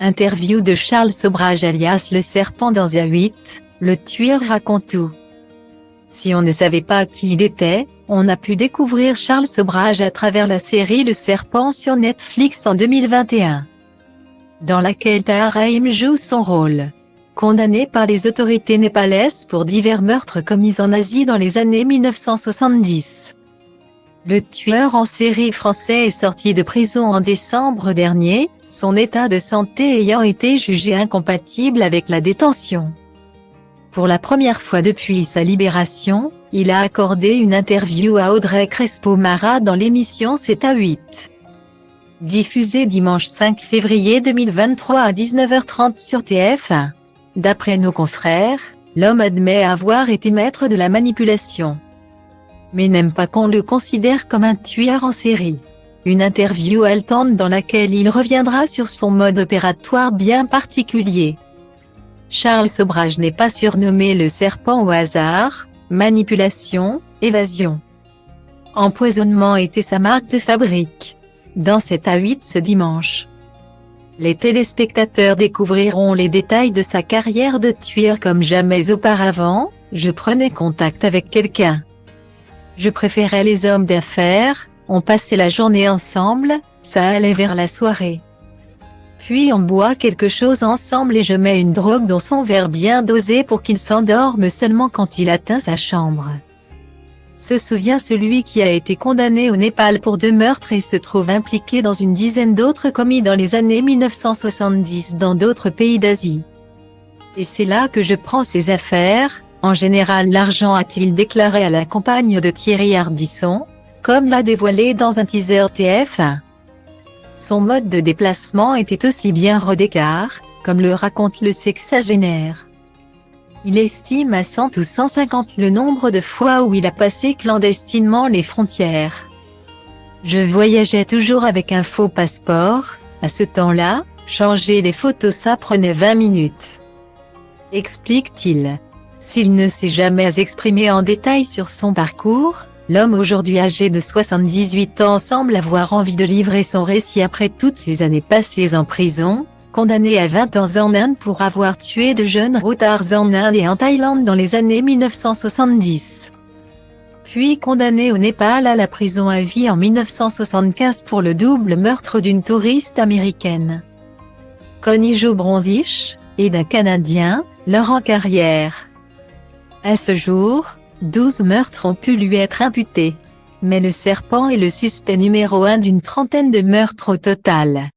Interview de Charles Sobhraj alias Le Serpent dans A8, le tueur raconte tout. Si on ne savait pas qui il était, on a pu découvrir Charles Sobhraj à travers la série Le Serpent sur Netflix en 2021, dans laquelle Tahar Rahim joue son rôle. Condamné par les autorités népalaises pour divers meurtres commis en Asie dans les années 1970. Le tueur en série français est sorti de prison en décembre dernier, son état de santé ayant été jugé incompatible avec la détention. Pour la première fois depuis sa libération, il a accordé une interview à Audrey Crespo-Mara dans l'émission C'est A8. Diffusée dimanche 5 février 2023 à 19h30 sur TF1. D'après nos confrères, l'homme admet avoir été maître de la manipulation, mais n'aime pas qu'on le considère comme un tueur en série. Une interview haletante dans laquelle il reviendra sur son mode opératoire bien particulier. Charles Sobhraj n'est pas surnommé le serpent au hasard, manipulation, évasion, empoisonnement était sa marque de fabrique. Dans cet A8 ce dimanche, les téléspectateurs découvriront les détails de sa carrière de tueur comme jamais auparavant. Je prenais contact avec quelqu'un. Je préférais les hommes d'affaires, on passait la journée ensemble, ça allait vers la soirée. Puis on boit quelque chose ensemble et je mets une drogue dans son verre bien dosé pour qu'il s'endorme seulement quand il atteint sa chambre. Se souvient celui qui a été condamné au Népal pour 2 meurtres et se trouve impliqué dans une dizaine d'autres commis dans les années 1970 dans d'autres pays d'Asie. Et c'est là que je prends ses affaires, en général l'argent, a-t-il déclaré à la compagne de Thierry Ardisson, comme l'a dévoilé dans un teaser TF1. Son mode de déplacement était aussi bien rodé car, comme le raconte le sexagénaire, il estime à 100 ou 150 le nombre de fois où il a passé clandestinement les frontières. Je voyageais toujours avec un faux passeport, à ce temps-là, changer les photos ça prenait 20 minutes. Explique-t-il. S'il ne s'est jamais exprimé en détail sur son parcours, l'homme aujourd'hui âgé de 78 ans semble avoir envie de livrer son récit après toutes ces années passées en prison, condamné à 20 ans en Inde pour avoir tué de jeunes routards en Inde et en Thaïlande dans les années 1970. Puis condamné au Népal à la prison à vie en 1975 pour le double meurtre d'une touriste américaine, Connie Jo Bronzich, et d'un Canadien, Laurent Carrière. À ce jour, 12 meurtres ont pu lui être imputés. Mais le serpent est le suspect numéro 1 d'une trentaine de meurtres au total.